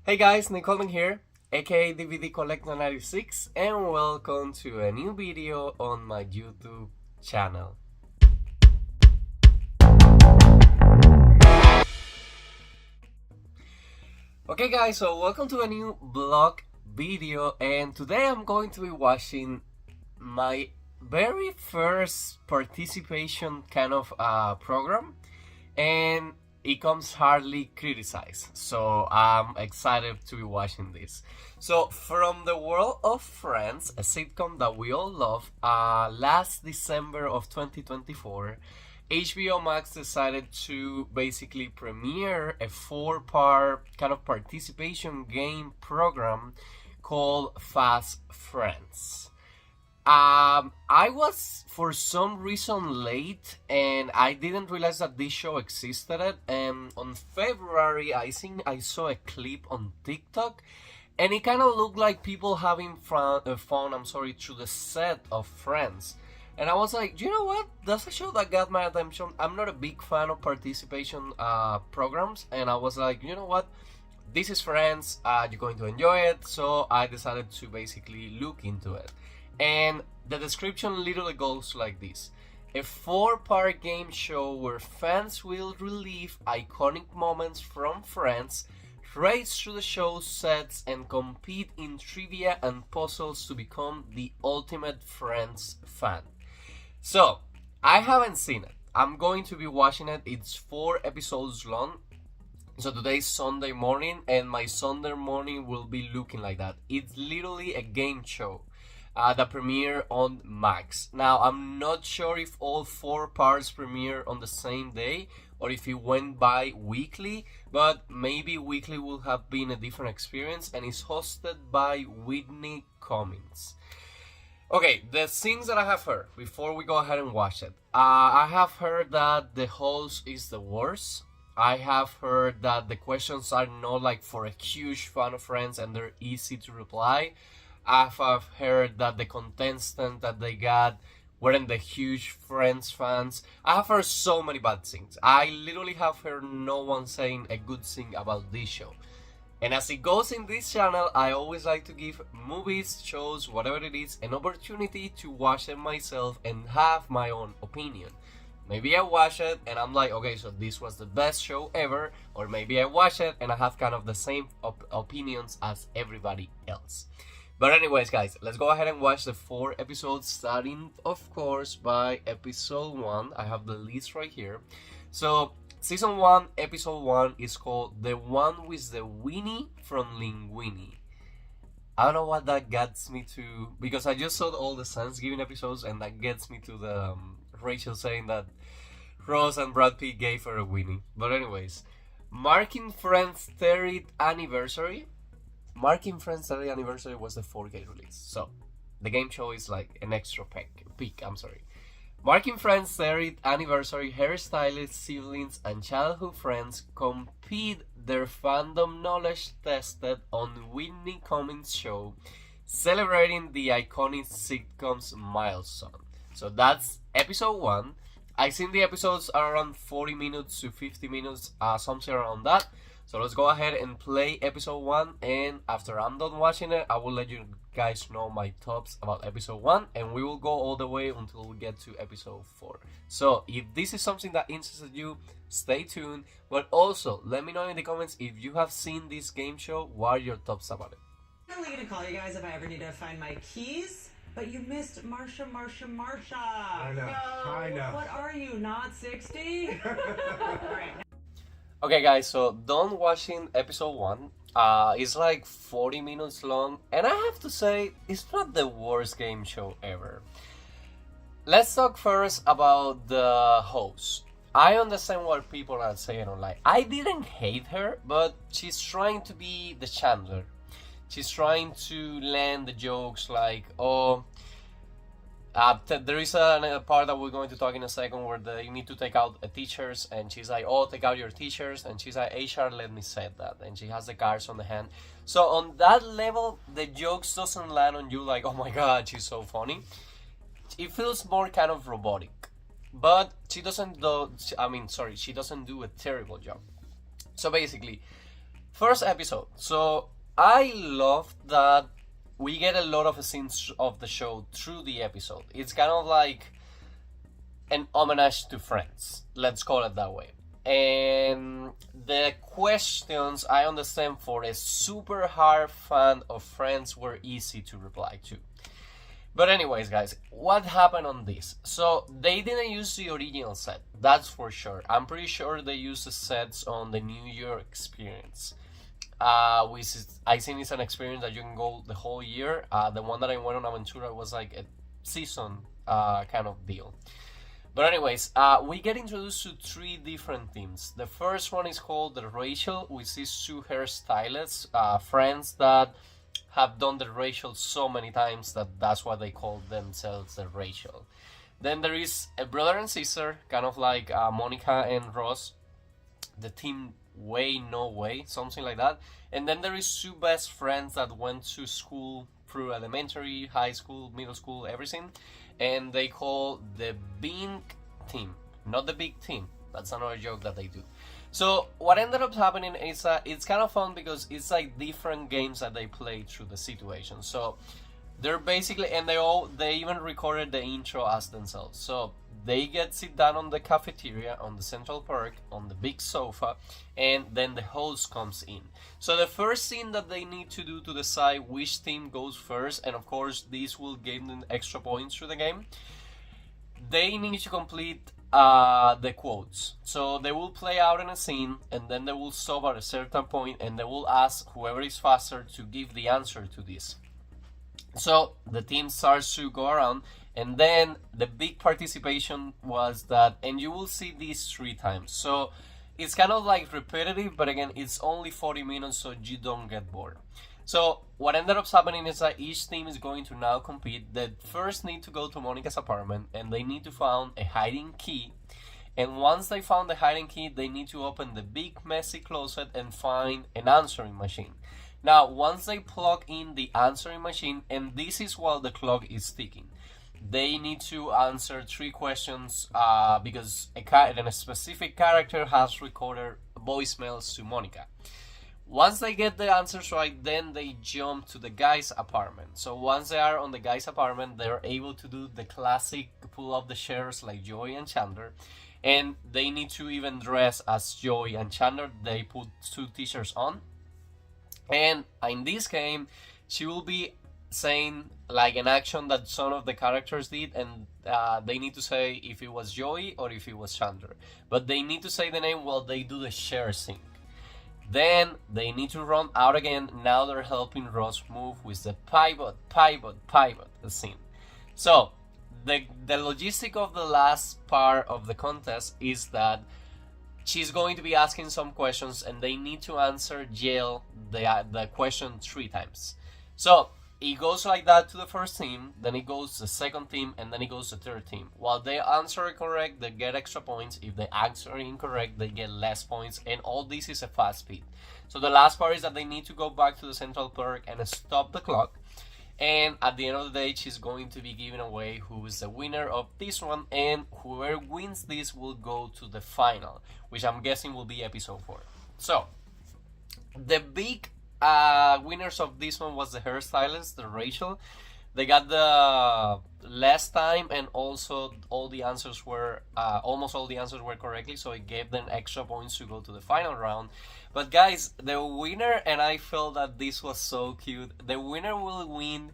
Hey guys, Nicole here, aka DVD Collector 96, and welcome to a new video on my YouTube channel. Okay guys, so welcome to a new vlog video, and today I'm going to be watching my very first participation kind of program, and it comes hardly criticized, so I'm excited to be watching this. So from the world of Friends, a sitcom that we all love, last December of 2024, HBO Max decided to basically premiere a 4-part kind of participation game program called Fast Friends. I was for some reason late and I didn't realize that this show existed. And on February, I saw a clip on TikTok, and it kind of looked like people having fun through the set of Friends. And I was like, you know what? That's a show that got my attention. I'm not a big fan of participation programs, and I was like, you know what? This is Friends. You're going to enjoy it. So I decided to basically look into it. And the description literally goes like this: a 4-part game show where fans will relive iconic moments from Friends, race through the show's sets, and compete in trivia and puzzles to become the ultimate Friends fan. So, I haven't seen it. I'm going to be watching it. It's 4 episodes long. So today's Sunday morning, and my Sunday morning will be looking like that. It's literally a game show that premiere on Max. Now, I'm not sure if all 4 parts premiere on the same day or if it went by weekly, but maybe weekly will have been a different experience, and it's hosted by Weenie. Okay, the things that I have heard before we go ahead and watch it. I have heard that the host is the worst. I have heard that the questions are not like for a huge fan of Friends and they're easy to reply. I've heard that the contestants that they got weren't the huge Friends fans. I have heard so many bad things. I literally have heard no one saying a good thing about this show. And as it goes in this channel, I always like to give movies, shows, whatever it is, an opportunity to watch them myself and have my own opinion. Maybe I watch it and I'm like, okay, so this was the best show ever. Or maybe I watch it and I have kind of the same opinions as everybody else. But anyways, guys, let's go ahead and watch the 4 episodes, starting, of course, by episode 1. I have the list right here. So, season 1, episode 1 is called The One with the Weenie from Linguine. I don't know what that gets me to, because I just saw all the Thanksgiving episodes, and that gets me to the Rachel saying that Ross and Brad Pitt gave her a weenie. But anyways, marking Friends' 30th anniversary. Marking Friends' 30th anniversary was the 4K release, so the game show is like an extra peak. Marking Friends' 30th anniversary, hairstylists, siblings, and childhood friends compete their fandom knowledge tested on Whitney Cummings' show, celebrating the iconic sitcom's milestone. So that's episode 1. I think the episodes are around 40 minutes to 50 minutes, something around that. So let's go ahead and play episode 1, and after I'm done watching it, I will let you guys know my thoughts about episode 1, and we will go all the way until we get to episode 4. So if this is something that interested you, stay tuned, but also let me know in the comments if you have seen this game show. What are your thoughts about it? I'm only gonna call you guys if I ever need to find my keys. But you missed Marsha. I know. What are you, not 60? Alright. Okay guys, so done watching episode 1. It's like 40 minutes long, and I have to say, it's not the worst game show ever. Let's talk first about the host. I understand what people are saying online. I didn't hate her, but she's trying to be the Chandler. She's trying to land the jokes like, oh, there is a part that we're going to talk in a second where you need to take out teachers, and she's like, oh, take out your teachers, and she's like, HR, let me say that, and she has the cards on the hand. So on that level, the jokes doesn't land on you like, oh my god, she's so funny. It feels more kind of robotic, but she doesn't do a terrible job. So basically, First episode. So I love that we get a lot of scenes of the show through the episode. It's kind of like an homage to Friends. Let's call it that way. And the questions, I understand, for a super hard fan of Friends were easy to reply to. But anyways, guys, what happened on this? So they didn't use the original set, that's for sure. I'm pretty sure they used the sets on the New Year experience. Which is, I think it's an experience that you can go the whole year. The one that I went on Aventura was like a season kind of deal. But anyways, we get introduced to 3 different teams. The first one is called the Racial, which is 2 hairstylists, friends that have done the Racial so many times that's why they call themselves the Racial. Then there is a brother and sister, kind of like Monica and Ross, the team Way No Way, something like that. And then there is 2 best friends that went to school through elementary, high school, middle school, everything. And they call the Big Team, not the Big Team. That's another joke that they do. So what ended up happening is it's kind of fun because it's like different games that they play through the situation. So they're basically, and they even recorded the intro as themselves. So they get sit down on the cafeteria, on the Central Park, on the big sofa, and then the host comes in. So the first thing that they need to do to decide which team goes first, and of course this will give them extra points through the game, they need to complete the quotes. So they will play out in a scene, and then they will stop at a certain point, and they will ask whoever is faster to give the answer to this. So the team starts to go around, and then the big participation was that, and you will see these 3 times. So it's kind of like repetitive, but again, it's only 40 minutes, so you don't get bored. So what ended up happening is that each team is going to now compete. They first need to go to Monica's apartment, and they need to find a hiding key. And once they found the hiding key, they need to open the big messy closet and find an answering machine. Now, once they plug in the answering machine, and this is while the clock is ticking, they need to answer 3 questions because a specific character has recorded voicemails to Monica. Once they get the answers right, then they jump to the guy's apartment. So once they are on the guy's apartment, they're able to do the classic pull up the chairs like Joey and Chandler. And they need to even dress as Joey and Chandler. They put 2 t-shirts on. And in this game, she will be saying like an action that some of the characters did, and they need to say if it was Joey or if it was Chandler. But they need to say the name while they do the share sync. Then they need to run out again. Now they're helping Ross move with the pivot scene. So the logistic of the last part of the contest is that she's going to be asking some questions, and they need to answer the question 3 times. So it goes like that to the first team, then it goes to the second team, and then it goes to the third team. While they answer it correct, they get extra points. If they answer incorrect, they get less points, and all this is a fast speed. So the last part is that they need to go back to the Central Park and stop the clock. And at the end of the day, she's going to be giving away who is the winner of this one, and whoever wins this will go to the final, which I'm guessing will be episode 4. So the big winners of this one was the hairstylist, the Rachel. They got the less time, and also all the answers were almost all the answers were correctly, so it gave them extra points to go to the final round. But guys, the winner, and I felt that this was so cute, the winner will win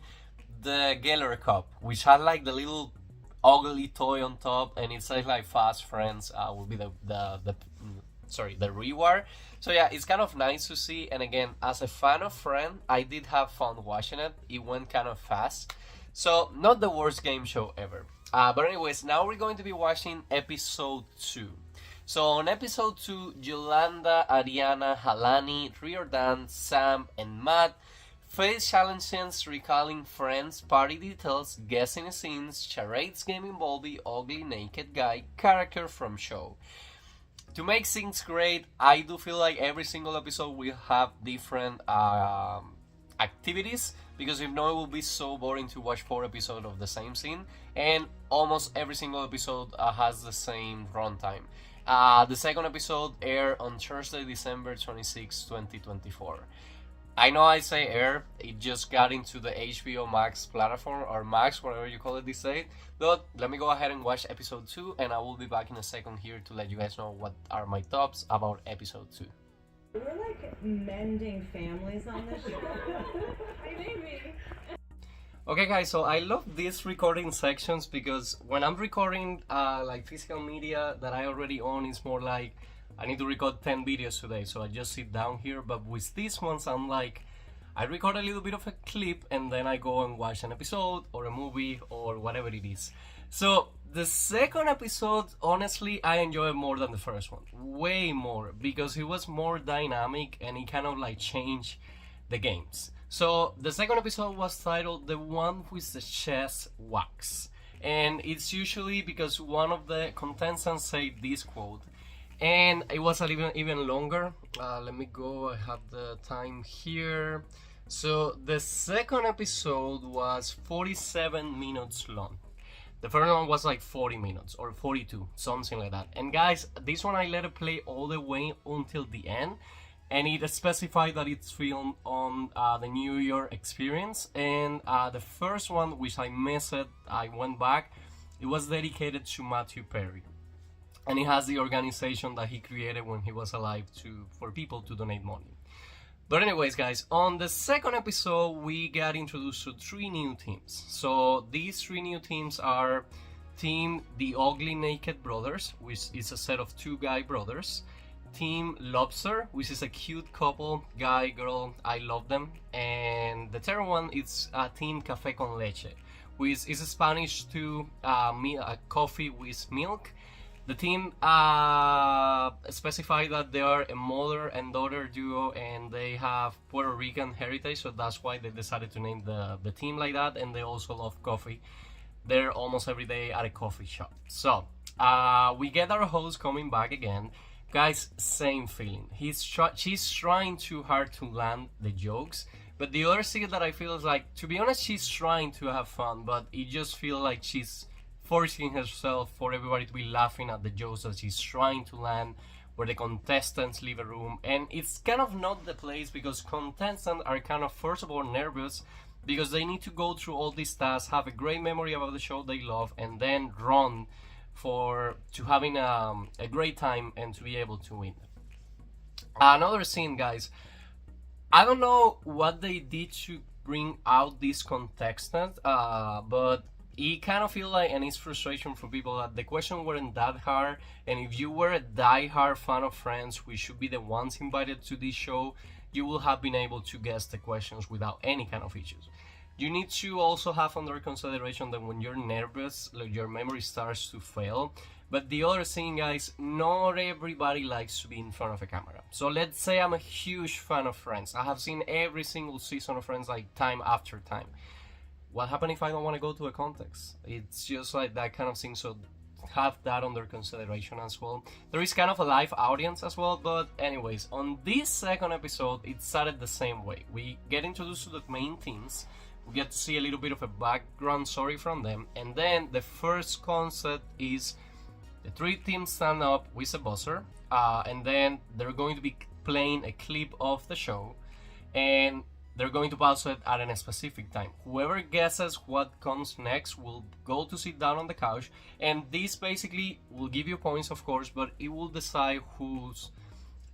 the Geller Cup, which had like the little ugly toy on top, and it says like Fast Friends will be the reward. So yeah, it's kind of nice to see. And again, as a fan of Friends, I did have fun watching it. It went kind of fast, so not the worst game show ever. But anyways, now we're going to be watching episode 2. So on episode 2, Yolanda, Ariana, Halani, Riordan, Sam, and Matt face challenges recalling Friends party details, guessing scenes, charades game involving ugly naked guy character from show. To make things great, I do feel like every single episode will have different activities, because if not, it will be so boring to watch 4 episodes of the same scene, and almost every single episode has the same runtime. The second episode aired on Thursday, December 26, 2024. I know I say air, it just got into the HBO Max platform, or Max, whatever you call it these days. But let me go ahead and watch episode 2, and I will be back in a second here to let you guys know what are my thoughts about episode 2. We're like mending families on this show. Maybe. Okay guys, so I love these recording sections because when I'm recording like physical media that I already own, it's more like I need to record 10 videos today, so I just sit down here. But with these ones, I'm like, I record a little bit of a clip and then I go and watch an episode or a movie or whatever it is. So the second episode, honestly, I enjoy it more than the first one, way more, because it was more dynamic and it kind of like changed the games. So the second episode was titled "The One with the Chest Wax," and it's usually because one of the contestants say this quote, and it was even longer. Let me go. I have the time here. So the second episode was 47 minutes long. The first one was like 40 minutes or 42, something like that. And guys, this one I let it play all the way until the end. And it specified that it's filmed on the New York experience. And the first one, which I missed it, I went back, it was dedicated to Matthew Perry. And it has the organization that he created when he was alive for people to donate money. But anyways, guys, on the second episode, we got introduced to 3 new teams. So these 3 new teams are Team The Ugly Naked Brothers, which is a set of 2 guy brothers. Team Lobster, which is a cute couple, guy, girl, I love them. And the third one is Team Café con Leche, which is Spanish to coffee with milk. The team specified that they are a mother and daughter duo and they have Puerto Rican heritage, so that's why they decided to name the team like that. And they also love coffee. They're almost every day at a coffee shop. So we get our host coming back again. Guys, same feeling. She's trying too hard to land the jokes, but the other thing that I feel is like, to be honest, she's trying to have fun, but it just feels like she's forcing herself for everybody to be laughing at the jokes that she's trying to land, where the contestants leave a room. And it's kind of not the place, because contestants are kind of, first of all, nervous because they need to go through all these tasks, have a great memory about the show they love, and then run to having a great time and to be able to win. Another scene, guys, I don't know what they did to bring out this contestant, but it kind of feels like, and it's frustration for people, that the question weren't that hard, and if you were a die-hard fan of Friends, we should be the ones invited to this show, you will have been able to guess the questions without any kind of issues. You need to also have under consideration that when you're nervous, like, your memory starts to fail. But the other thing, guys, not everybody likes to be in front of a camera. So let's say I'm a huge fan of Friends. I have seen every single season of Friends, like, time after time. What happens if I don't want to go to a contest? It's just like that kind of thing, so have that under consideration as well. There is kind of a live audience as well, but anyways, on this second episode, it started the same way. We get introduced to the main teams. We get to see a little bit of a background story from them, and then the first concept is the 3 teams stand up with a buzzer, and then they're going to be playing a clip of the show, and they're going to pause it at a specific time. Whoever guesses what comes next will go to sit down on the couch, and this basically will give you points, of course, but it will decide who's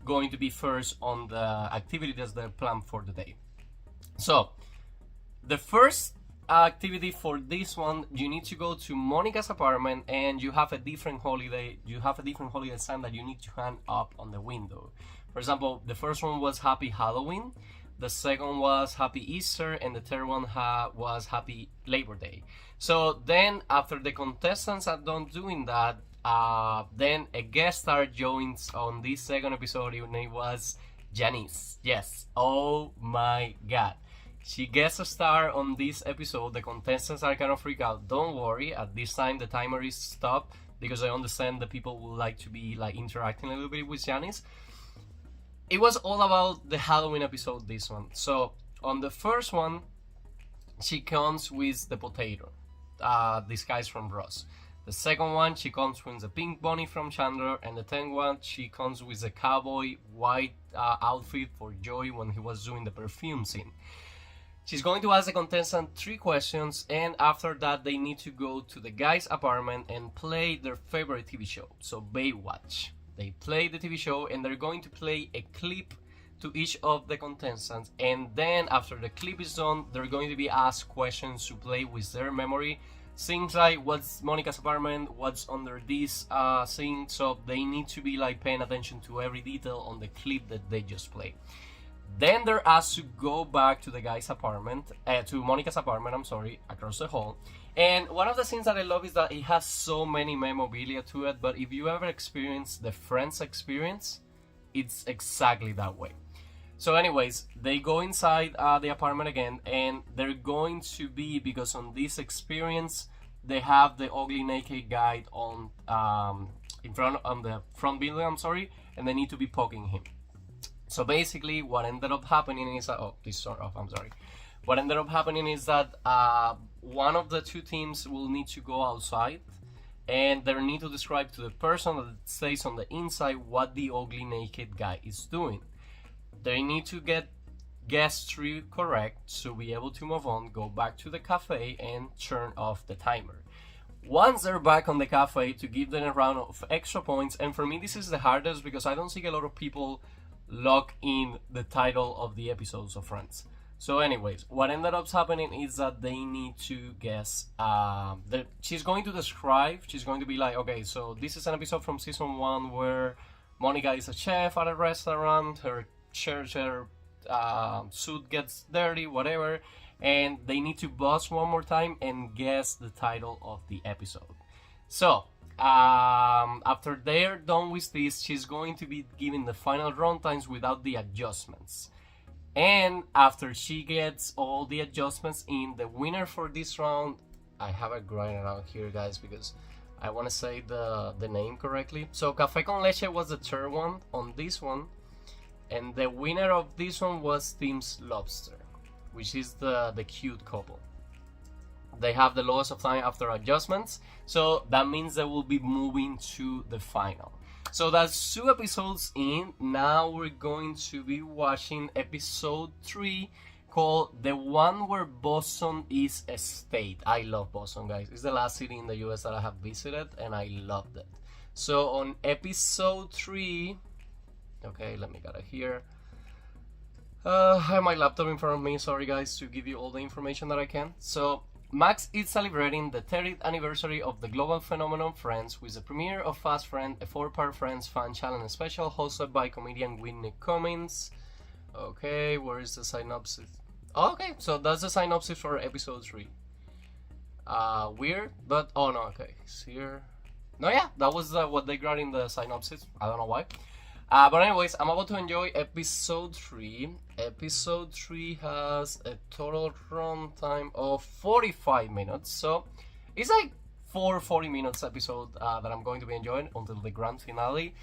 going to be first on the activity that's the plan for the day. So the first activity for this one, you need to go to Monica's apartment, and you have a different holiday sign that you need to hang up on the window. For example, the first one was Happy Halloween, the second was Happy Easter, and the third one was Happy Labor Day. So then, after the contestants are done doing that, then a guest star joins on this second episode, and it was Janice. Yes, oh my god. She guest star on this episode. The contestants are kind of freaked out. Don't worry, at this time the timer is stopped, because I understand the people would like to be like interacting a little bit with Janice. It was all about the Halloween episode, this one. So on the first one, she comes with the potato, disguised from Ross. The second one, she comes with a pink bunny from Chandler, and the third one, she comes with a cowboy white outfit for Joey when he was doing the perfume scene. She's going to ask the contestant 3 questions, and after that they need to go to the guy's apartment and play their favorite TV show, so Baywatch. They play the TV show and they're going to play a clip to each of the contestants, and then after the clip is done, they're going to be asked questions to play with their memory. Things like what's Monica's apartment, what's under this scene, so they need to be like paying attention to every detail on the clip that they just played. Then they're asked to go back to the guy's apartment, to Monica's apartment, I'm sorry, across the hall. And one of the things that I love is that it has so many memorabilia to it, but if you ever experience the Friends experience, it's exactly that way. So anyways, they go inside the apartment again, and they're going to be, because on this experience, they have the ugly naked guy on the front building, I'm sorry, and they need to be poking him. So basically, what ended up happening is that What ended up happening is that one of the 2 teams will need to go outside, and they need to describe to the person that stays on the inside what the ugly naked guy is doing. They need to get guess 3 correct to be able to move on, go back to the cafe, and turn off the timer. Once they're back on the cafe, to give them a round of extra points, and for me this is the hardest because I don't see a lot of people lock in the title of the episodes of Friends. So anyways, what ended up happening is that they need to guess she's going to describe, she's going to be like, okay, so this is an episode from season 1 where Monica is a chef at a restaurant, her shirt, suit gets dirty, whatever, and they need to buzz one more time and guess the title of the episode. So after they're done with this, she's going to be giving the final runtimes without the adjustments. And after she gets all the adjustments in, the winner for this round, I have it written around here, guys, because I want to say the name correctly. So Café con Leche was the third one on this one, and the winner of this one was Team's Lobster, which is the cute couple. They have the lowest of time after adjustments, so that means they will be moving to the final. So that's 2 episodes in. Now we're going to be watching episode 3, called The One Where Boston is a State. I love Boston, guys. It's the last city in the US that I have visited, and I loved it. So on episode 3, okay, let me get it here. I have my laptop in front of me, sorry guys, to give you all the information that I can. So Max is celebrating the 30th anniversary of the global phenomenon Friends with the premiere of Fast Friend, a 4-part Friends fan challenge special hosted by comedian Weenie Cummings. Okay, where is the synopsis? Oh, okay, so that's the synopsis for episode 3. Weird, but oh no, okay, it's here. No, yeah, that was what they got in the synopsis. I don't know why. But anyways, I'm about to enjoy episode 3. Episode 3 has a total runtime of 45 minutes. So it's like 40 minutes episode that I'm going to be enjoying until the grand finale.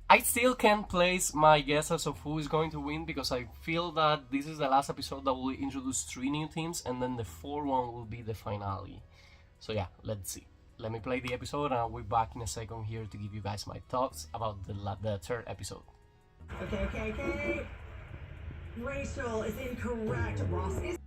I still can't place my guesses of who is going to win because I feel that this is the last episode that will introduce 3 new teams, and then the 4th one will be the finale. So yeah, let's see. Let me play the episode and I'll be back in a second here to give you guys my thoughts about the 3rd episode. Okay. Rachel is incorrect. Ross is...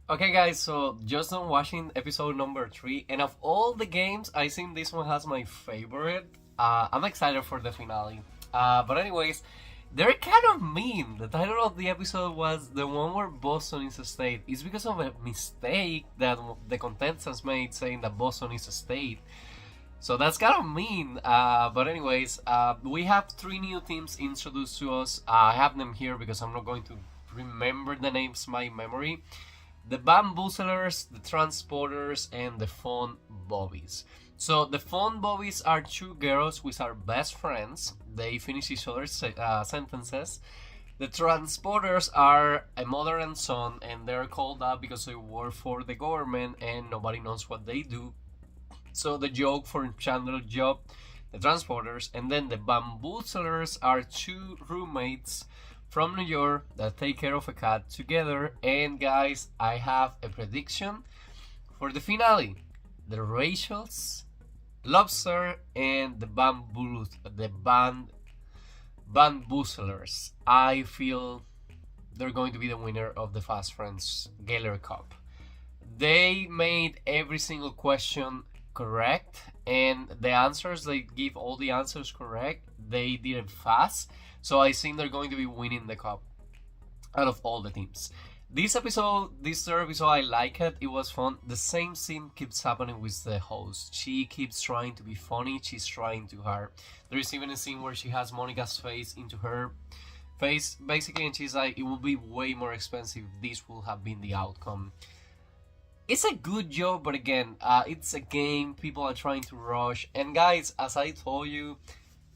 Okay guys, so just on watching episode number 3, and of all the games, I think this one has my favorite. I'm excited for the finale. But anyways, they're kind of mean. The title of the episode was The One Where Boston is a State. It's because of a mistake that the contestants made saying that Boston is a state. So that's kind of mean. But anyways, we have 3 new teams introduced to us. I have them here because I'm not going to remember the names by memory. The Bamboozlers, the Transporters, and the Fun Bobbies. So the Fun Bobbies are 2 girls which are best friends. They finish each other's sentences. The Transporters are a mother and son, and they're called that because they work for the government and nobody knows what they do. So the joke for Chandler's job, the Transporters. And then the Bamboozlers are 2 roommates from New York that take care of a cat together. And guys, I have a prediction for the finale. The Rachels Lobster and the Bamboozlers. I feel they're going to be the winner of the Fast Friends Gaylor Cup. They made every single question correct, and the answers, they give all the answers correct. They did it fast, so I think they're going to be winning the cup out of all the teams. This third episode, I like it. It was fun. The same thing keeps happening with the host. She keeps trying to be funny. She's trying too hard. There is even a scene where she has Monica's face into her face, basically, and she's like, it would be way more expensive if this would have been the outcome. It's a good job, but again, it's a game. People are trying to rush. And guys, as I told you,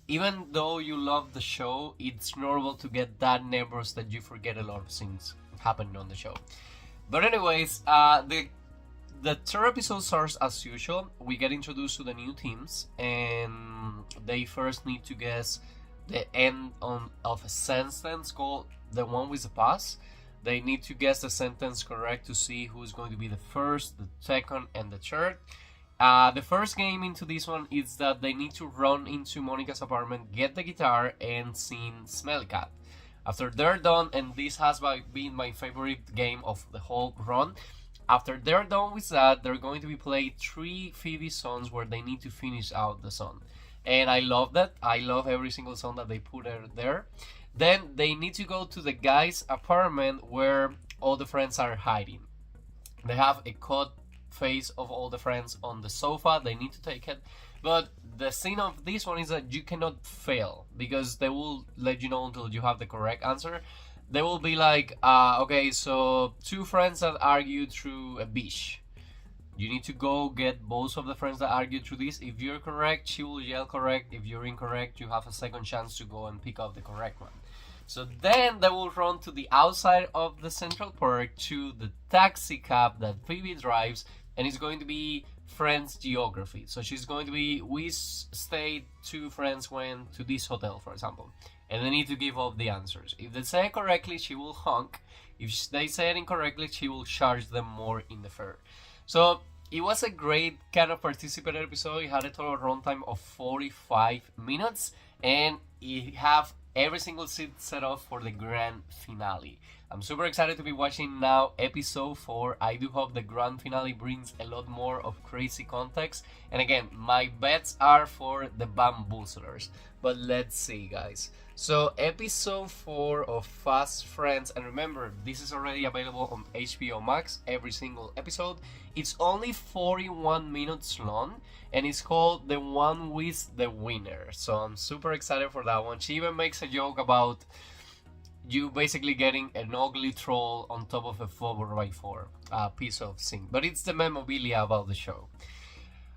even though you love the show, it's normal to get that nervous that you forget a lot of things happening on the show. But anyways, the third episode starts as usual. We get introduced to the new teams, and they first need to guess the end of a sentence called the one with the pass. They need to guess the sentence correct to see who's going to be the first, the second, and the third. The first game into this one is that they need to run into Monica's apartment, get the guitar, and sing Smell Cat. After they're done, and this has been my favorite game of the whole run, after they're done with that, they're going to be playing 3 Phoebe songs where they need to finish out the song. And I love that. I love every single song that they put there. Then they need to go to the guy's apartment where all the friends are hiding. They have a cut face of all the friends on the sofa. They need to take it. But the thing of this one is that you cannot fail, because they will let you know until you have the correct answer. They will be like, okay, so 2 friends that argued through a beach. You need to go get both of the friends that argued through this. If you're correct, she will yell correct. If you're incorrect, you have a second chance to go and pick up the correct one. So then they will run to the outside of the Central Park to the taxi cab that Phoebe drives, and it's going to be Friends geography. So she's going to be, we stayed, 2 friends went to this hotel, for example, and they need to give up the answers. If they say it correctly, she will honk. If they say it incorrectly, she will charge them more in the fare. So it was a great kind of participative episode. It had a total runtime of 45 minutes, and it have every single seat set up for the grand finale. I'm super excited to be watching now episode 4. I do hope the grand finale brings a lot more of crazy context. And again, my bets are for the Bamboozlers. But let's see, guys. So episode 4 of Fast Friends, and remember, this is already available on HBO Max, every single episode. It's only 41 minutes long, and it's called The One with the Winner. So I'm super excited for that one. She even makes a joke about you basically getting an ugly troll on top of a 4x4 piece of thing. But it's the memorabilia about the show.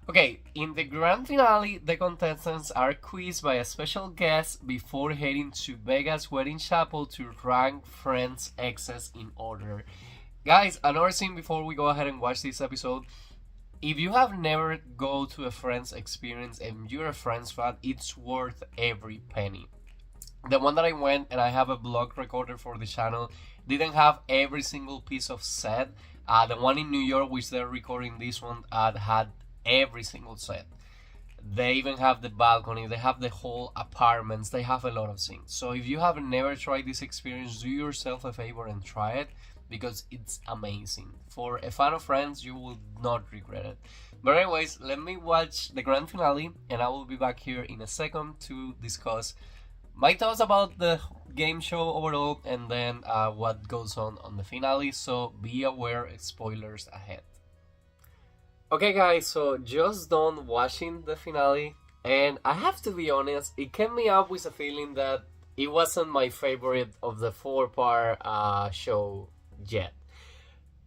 Okay, in the grand finale, the contestants are quizzed by a special guest before heading to Vegas wedding chapel to rank friends' exes in order. Guys, another thing before we go ahead and watch this episode. If you have never go to a Friends experience and you're a Friends fan, it's worth every penny. The one that I went, and I have a vlog recorded for the channel, didn't have every single piece of set. The one in New York, which they're recording this one, had every single set. They even have the balcony, they have the whole apartments, they have a lot of things. So if you have never tried this experience, do yourself a favor and try it, because it's amazing. For a fan of Friends, you will not regret it. But anyways, let me watch the grand finale, and I will be back here in a second to discuss my thoughts about the game show overall, and then what goes on the finale. So be aware, spoilers ahead. Okay guys, so just done watching the finale, and I have to be honest, it came me up with a feeling that it wasn't my favorite of the 4-part show yet.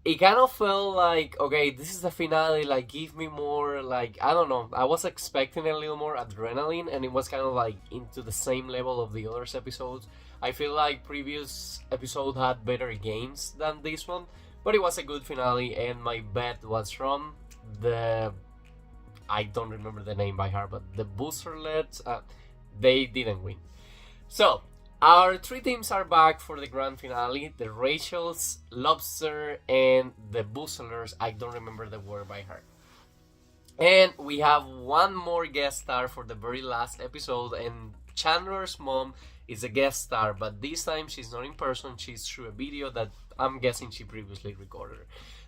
It kind of felt like, okay, this is the finale, like, give me more, like, I don't know, I was expecting a little more adrenaline, and it was kind of like into the same level of the other episodes. I feel like previous episode had better games than this one, but it was a good finale, and my bet was from the, I don't remember the name by heart, but the Boosterlets, they didn't win. So our 3 teams are back for the grand finale: the Rachels, Lobster, and the Boozlers. I don't remember the word by heart. And we have one more guest star for the very last episode, and Chandler's mom is a guest star, but this time she's not in person, she's through a video that I'm guessing she previously recorded.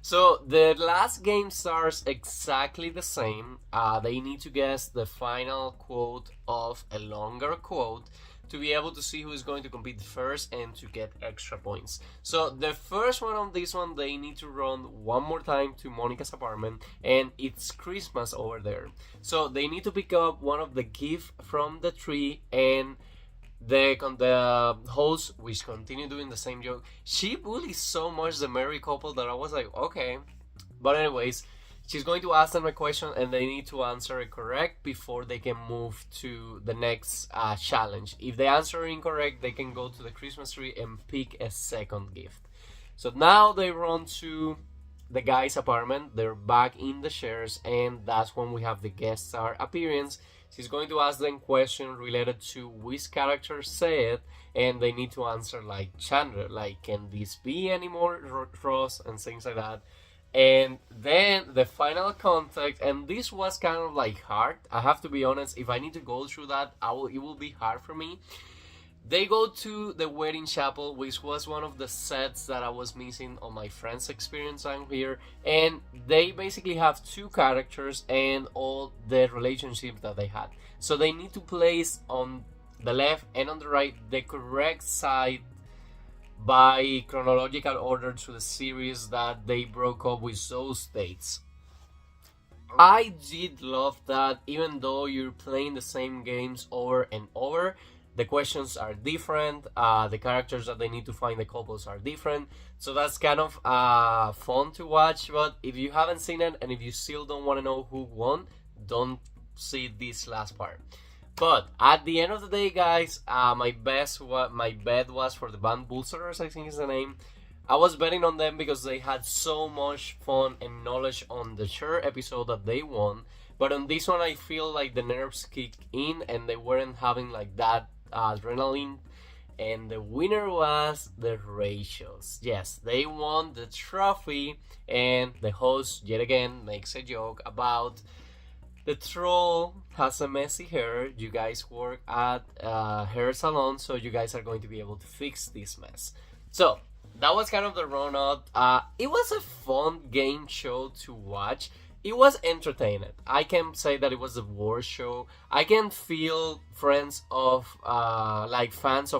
So the last game starts exactly the same. They need to guess the final quote of a longer quote to be able to see who is going to compete first and to get extra points. So the first one on this one, they need to run one more time to Monica's apartment, and it's Christmas over there. So they need to pick up one of the gifts from the tree, and the host, which continue doing the same joke, she bullies so much the married couple that I was like, okay. But anyways, she's going to ask them a question and they need to answer it correct before they can move to the next challenge. If they answer incorrect, they can go to the Christmas tree and pick a second gift. So now they run to the guy's apartment. They're back in the chairs, and that's when we have the guest star appearance. She's going to ask them questions related to which character said, and they need to answer like Chandler, like, can this be any more Ross, and things like that. And then the final contact, and this was kind of like hard. I have to be honest, if I need to go through that, it will be hard for me. They go to the wedding chapel, which was one of the sets that I was missing on my Friends experience I'm here. And they basically have two characters and all the relationships that they had. So they need to place on the left and on the right the correct side by chronological order to the series that they broke up with those dates. I did love that, even though you're playing the same games over and over, the questions are different, the characters that they need to find, the couples are different, so that's kind of fun to watch. But if you haven't seen it and if you still don't want to know who won, don't see this last part. But at the end of the day, guys, my bet was for the band Bullsters, I think is the name. I was betting on them because they had so much fun and knowledge on the Sure episode that they won. But on this one, I feel like the nerves kicked in and they weren't having like that adrenaline. And the winner was the Rachels. Yes, they won the trophy, and the host yet again makes a joke about the troll has a messy hair. You guys work at a hair salon, so you guys are going to be able to fix this mess. So that was kind of the run-out. It was a fun game show to watch. It was entertaining. I can say that it was the worst show. I can feel fans of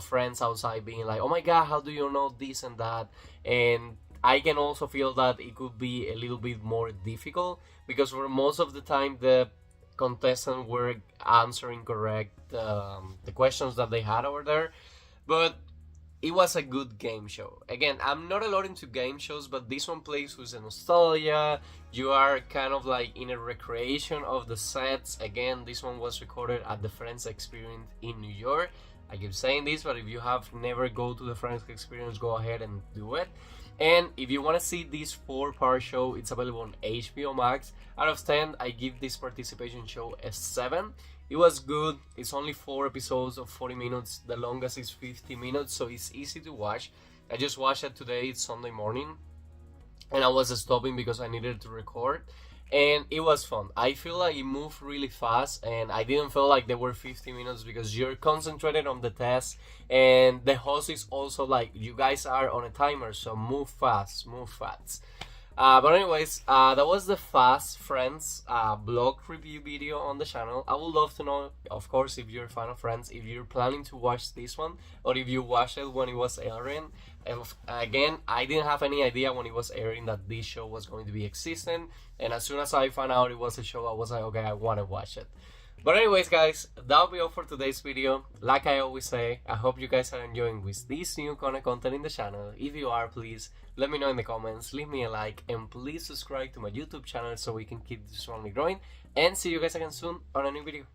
Friends outside being like, oh my god, how do you know this and that? And I can also feel that it could be a little bit more difficult because for most of the time the contestants were answering correct the questions that they had over there. But it was a good game show. Again, I'm not a lot into game shows, but this one plays with the nostalgia. You are kind of like in a recreation of the sets. Again, this one was recorded at the Friends Experience in New York. I keep saying this, but if you have never go to the Friends Experience, go ahead and do it. And if you want to see this 4-part show, it's available on HBO Max. Out of 10, I give this participation show a 7. It was good. It's only 4 episodes of 40 minutes. The longest is 50 minutes, so it's easy to watch. I just watched it today. It's Sunday morning, and I was stopping because I needed to record. And it was fun. I feel like it moved really fast, and I didn't feel like they were 50 minutes because you're concentrated on the test, and the host is also like, you guys are on a timer, so move fast, move fast. But anyways, that was the Fast Friends blog review video on the channel. I would love to know, of course, if you're a fan of Friends, if you're planning to watch this one, or if you watched it when it was airing. Again, I didn't have any idea when it was airing that this show was going to be existing, and as soon as I found out it was a show, I was like, okay, I want to watch it. But anyways, guys, that'll be all for today's video. Like I always say, I hope you guys are enjoying with this new kind of content in the channel. If you are, please let me know in the comments, leave me a like, and please subscribe to my YouTube channel so we can keep this family growing. And see you guys again soon on a new video.